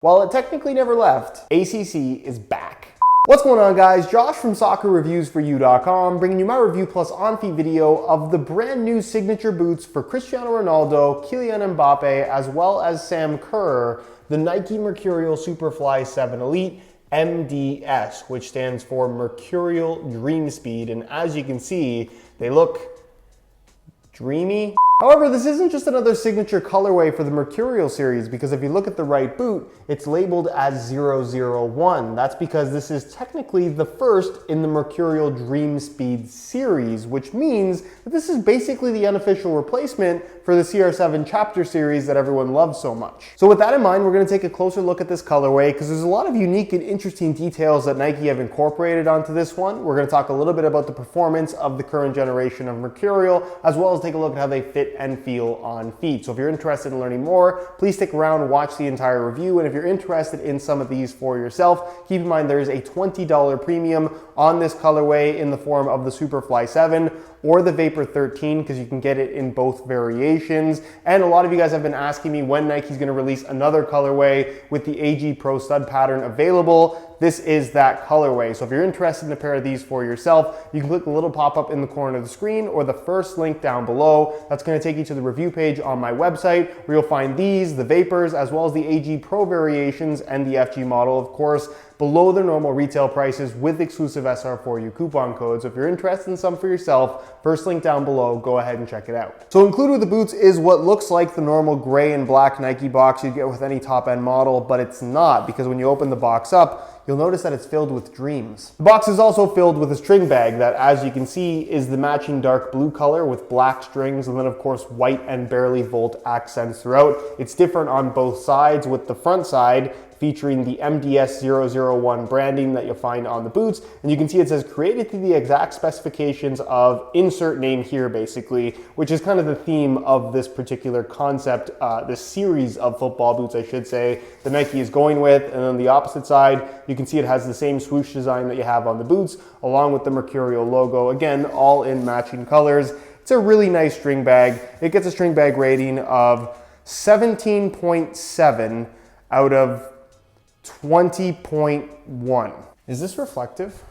While it technically never left, ACC is back. What's going on, guys? Josh from soccerreviewsforyou.com bringing you my review plus on-feet video of the brand new signature boots for Cristiano Ronaldo, Kylian Mbappé, as well as Sam Kerr, the Nike Mercurial Superfly 7 Elite MDS, which stands for Mercurial Dream Speed. And as you can see, they look dreamy. However, this isn't just another signature colorway for the Mercurial series, because if you look at the right boot, it's labeled as 001. That's because this is technically the first in the Mercurial Dream Speed series, which means that this is basically the unofficial replacement for the CR7 Chapter series that everyone loves so much. So with that in mind, we're going to take a closer look at this colorway because there's a lot of unique and interesting details that Nike have incorporated onto this one. We're going to talk a little bit about the performance of the current generation of Mercurial, as well as take a look at how they fit and feel on feet. So if you're interested in learning more, please stick around, watch the entire review. And if you're interested in some of these for yourself, keep in mind there is a $20 premium on this colorway in the form of the Superfly 7 or the Vapor 13, because you can get it in both variations. And a lot of you guys have been asking me when Nike's going to release another colorway with the AG Pro stud pattern available. This is that colorway. So if you're interested in a pair of these for yourself, you can click the little pop-up in the corner of the screen or the first link down below. That's going to take you to the review page on my website, where you'll find these, the Vapors, as well as the AG Pro variations and the FG model, of course, below their normal retail prices with exclusive SR4U coupon codes. So if you're interested in some for yourself, first link down below, go ahead and check it out. So included with the boots is what looks like the normal gray and black Nike box you'd get with any top-end model, but it's not, because when you open the box up, you'll notice that it's filled with dreams. The box is also filled with a string bag that, as you can see, is the matching dark blue color with black strings, and then of course white and barely volt accents throughout. It's different on both sides, with the front side featuring the MDS 001 branding that you'll find on the boots. And you can see it says created to the exact specifications of insert name here, basically, which is kind of the theme of this particular concept, this series of football boots, I should say, that Nike is going with. And on the opposite side, you can see it has the same swoosh design that you have on the boots, along with the Mercurial logo, again, all in matching colors. It's a really nice string bag. It gets a string bag rating of 17.7 out of 20.1. Is this reflective?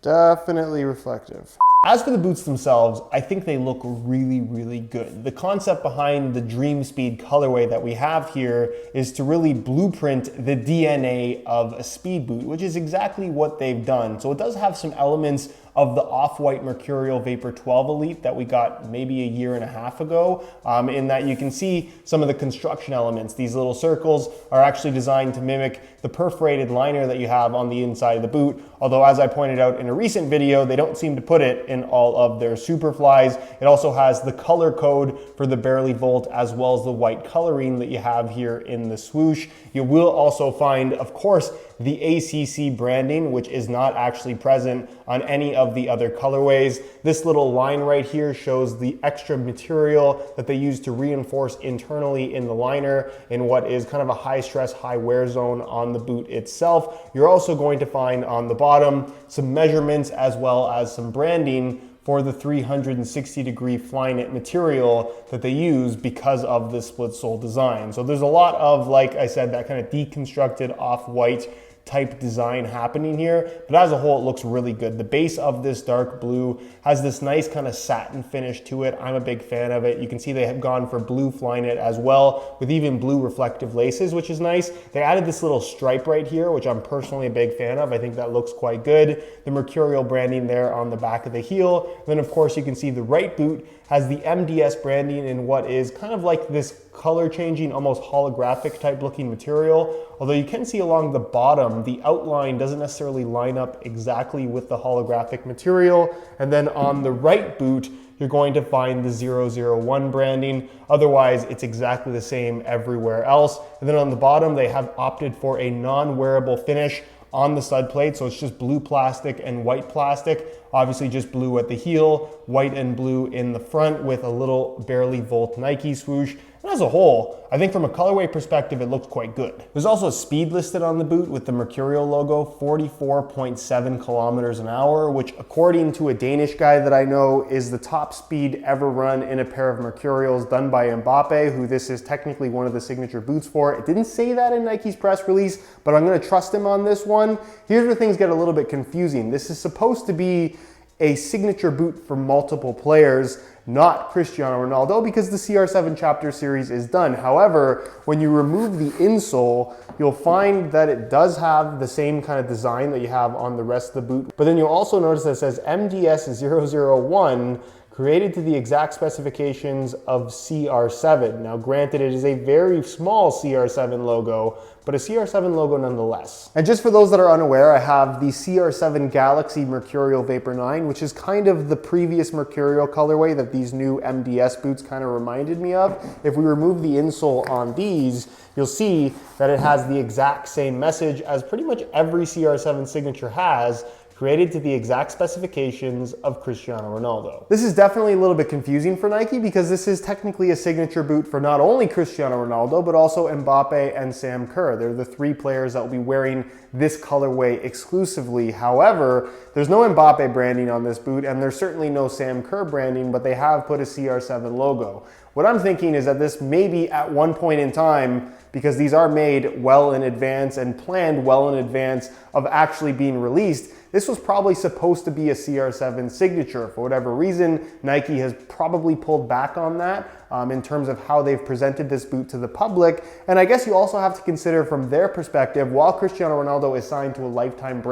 Definitely reflective. As for the boots themselves, I think they look really, really good. The concept behind the Dream Speed colorway that we have here is to really blueprint the DNA of a speed boot, which is exactly what they've done. So it does have some elements of the off-white Mercurial Vapor 12 Elite that we got maybe a year and a half ago, in that you can see some of the construction elements. These little circles are actually designed to mimic the perforated liner that you have on the inside of the boot, although as I pointed out in a recent video, they don't seem to put it in all of their Superflies. It also has the color code for the barely volt, as well as the white coloring that you have here in the swoosh. You will also find, of course, the ACC branding, which is not actually present on any of the other colorways. This little line right here shows the extra material that they use to reinforce internally in the liner in what is kind of a high stress, high wear zone on the boot itself. You're also going to find on the bottom some measurements as well as some branding for the 360-degree Flyknit material that they use because of this split sole design. So there's a lot of, like I said, that kind of deconstructed off-white type design happening here, but as a whole, it looks really good. The base of this dark blue has this nice kind of satin finish to it. I'm a big fan of it. You can see they have gone for blue Flyknit as well, with even blue reflective laces, which is nice. They added this little stripe right here, which I'm personally a big fan of. I think that looks quite good. The Mercurial branding there on the back of the heel. And then of course you can see the right boot has the MDS branding in what is kind of like this color changing, almost holographic type looking material. Although you can see along the bottom, the outline doesn't necessarily line up exactly with the holographic material. And then on the right boot, you're going to find the 001 branding. Otherwise, it's exactly the same everywhere else. And then on the bottom, they have opted for a non-wearable finish on the stud plate. So it's just blue plastic and white plastic. Obviously just blue at the heel, white and blue in the front with a little barely volt Nike swoosh. And as a whole, I think from a colorway perspective, it looks quite good. There's also speed listed on the boot with the Mercurial logo, 44.7 kilometers an hour, which according to a Danish guy that I know is the top speed ever run in a pair of Mercurials done by Mbappé, who this is technically one of the signature boots for. It didn't say that in Nike's press release, but I'm gonna trust him on this one. Here's where things get a little bit confusing. This is supposed to be a signature boot for multiple players, not Cristiano Ronaldo, because the CR7 Chapter series is done. However, when you remove the insole, you'll find that it does have the same kind of design that you have on the rest of the boot. But then you'll also notice that it says MDS001, created to the exact specifications of CR7. Now granted, it is a very small CR7 logo, but a CR7 logo nonetheless. And just for those that are unaware, I have the CR7 Galaxy Mercurial Vapor 9, which is kind of the previous Mercurial colorway that these new MDS boots kind of reminded me of. If we remove the insole on these, you'll see that it has the exact same message as pretty much every CR7 signature has, created to the exact specifications of Cristiano Ronaldo. This is definitely a little bit confusing for Nike because this is technically a signature boot for not only Cristiano Ronaldo, but also Mbappeé and Sam Kerr. They're the three players that will be wearing this colorway exclusively. However, there's no Mbappé branding on this boot, and there's certainly no Sam Kerr branding, but they have put a CR7 logo. What I'm thinking is that this may be at one point in time, because these are made well in advance and planned well in advance of actually being released, this was probably supposed to be a CR7 signature. For whatever reason, Nike has probably pulled back on that in terms of how they've presented this boot to the public. And I guess you also have to consider from their perspective, while Cristiano Ronaldo is signed to a lifetime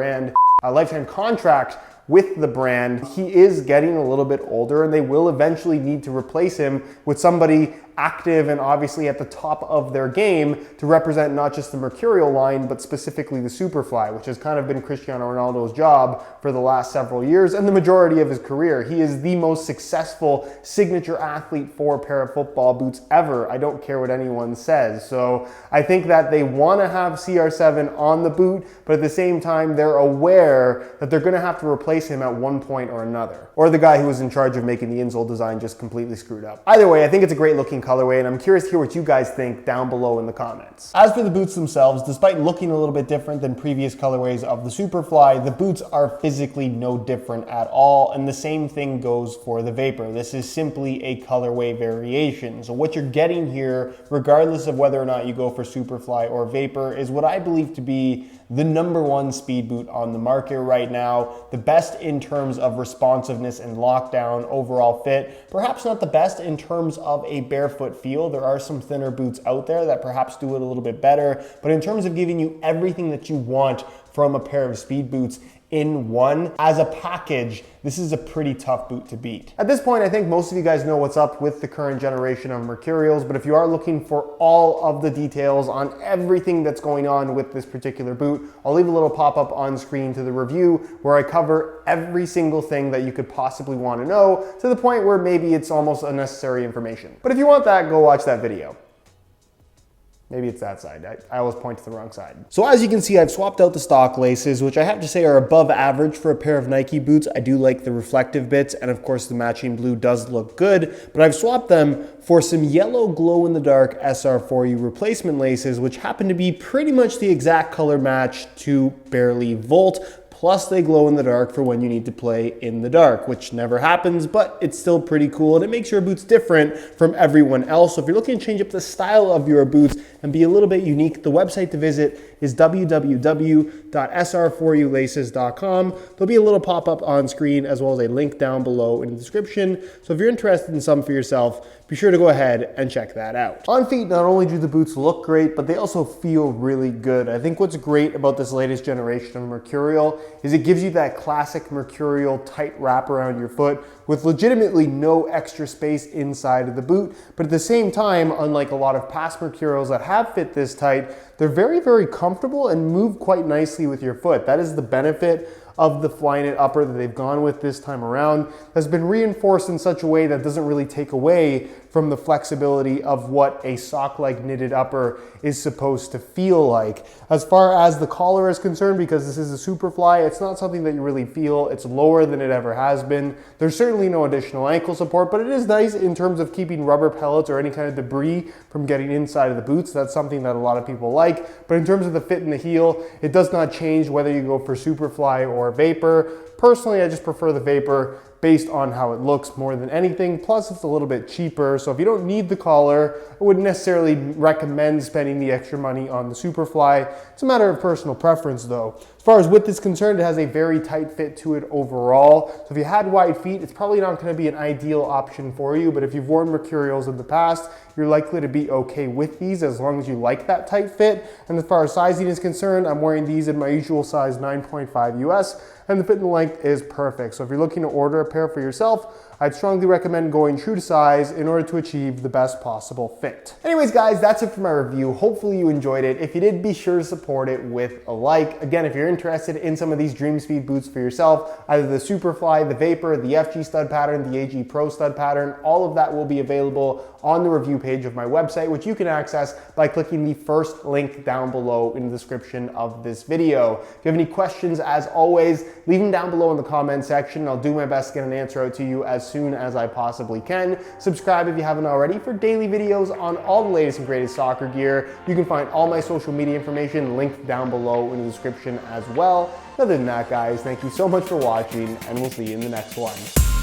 contract with the brand, he is getting a little bit older and they will eventually need to replace him with somebody active and obviously at the top of their game to represent not just the Mercurial line, but specifically the Superfly, which has kind of been Cristiano Ronaldo's job for the last several years and the majority of his career. He is the most successful signature athlete for a pair of football boots ever. I don't care what anyone says. So I think that they want to have CR7 on the boot, but at the same time, they're aware that they're going to have to replace him at one point or another. Or the guy who was in charge of making the insole design just completely screwed up. Either way, I think it's a great looking colorway, and I'm curious to hear what you guys think down below in the comments. As for the boots themselves, despite looking a little bit different than previous colorways of the Superfly, the boots are physically no different at all, and the same thing goes for the Vapor. This is simply a colorway variation. So what you're getting here, regardless of whether or not you go for Superfly or Vapor, is what I believe to be the #1 speed boot on the market right now, the best in terms of responsiveness and lockdown, overall fit, perhaps not the best in terms of a barefoot feel. There are some thinner boots out there that perhaps do it a little bit better, but in terms of giving you everything that you want from a pair of speed boots in one, as a package, this is a pretty tough boot to beat. At this point, I think most of you guys know what's up with the current generation of Mercurials, but if you are looking for all of the details on everything that's going on with this particular boot, I'll leave a little pop-up on screen to the review where I cover every single thing that you could possibly want to know, to the point where maybe it's almost unnecessary information. But if you want that, go watch that video. Maybe it's that side. I always point to the wrong side. So as you can see, I've swapped out the stock laces, which I have to say are above average for a pair of Nike boots. I do like the reflective bits, and of course the matching blue does look good, but I've swapped them for some yellow glow-in-the-dark SR4U replacement laces, which happen to be pretty much the exact color match to Barely Volt. Plus they glow in the dark for when you need to play in the dark, which never happens, but it's still pretty cool and it makes your boots different from everyone else. So if you're looking to change up the style of your boots and be a little bit unique, the website to visit is www.sr4ulaces.com. There'll be a little pop-up on screen as well as a link down below in the description. So if you're interested in some for yourself, be sure to go ahead and check that out. On feet, not only do the boots look great, but they also feel really good. I think what's great about this latest generation of Mercurial is it gives you that classic Mercurial tight wrap around your foot with legitimately no extra space inside of the boot. But at the same time, unlike a lot of past Mercurials that have fit this tight, they're very, very comfortable and move quite nicely with your foot. That is the benefit of the Flyknit upper that they've gone with this time around has been reinforced in such a way that doesn't really take away from the flexibility of what a sock-like knitted upper is supposed to feel like. As far as the collar is concerned, because this is a Superfly, it's not something that you really feel. It's lower than it ever has been. There's certainly no additional ankle support, but it is nice in terms of keeping rubber pellets or any kind of debris from getting inside of the boots. That's something that a lot of people like. But in terms of the fit in the heel, it does not change whether you go for Superfly or Vapor. Personally, I just prefer the Vapor based on how it looks more than anything. Plus, it's a little bit cheaper. So if you don't need the collar, I wouldn't necessarily recommend spending the extra money on the Superfly. It's a matter of personal preference though. As far as width is concerned, it has a very tight fit to it overall. So if you had wide feet, it's probably not going to be an ideal option for you. But if you've worn Mercurials in the past, you're likely to be okay with these as long as you like that tight fit. And as far as sizing is concerned, I'm wearing these in my usual size 9.5 US, and the fit and length is perfect. So if you're looking to order a pair for yourself, I'd strongly recommend going true to size in order to achieve the best possible fit. Anyways, guys, that's it for my review. Hopefully you enjoyed it. If you did, be sure to support it with a like. Again, if you're interested in some of these Dream Speed boots for yourself, either the Superfly, the Vapor, the FG stud pattern, the AG Pro stud pattern, all of that will be available on the review page of my website, which you can access by clicking the first link down below in the description of this video. If you have any questions, as always, leave them down below in the comment section. I'll do my best to get an answer out to you as soon as I possibly can. Subscribe if you haven't already for daily videos on all the latest and greatest soccer gear. You can find all my social media information linked down below in the description as well. Other than that, guys, thank you so much for watching, and we'll see you in the next one.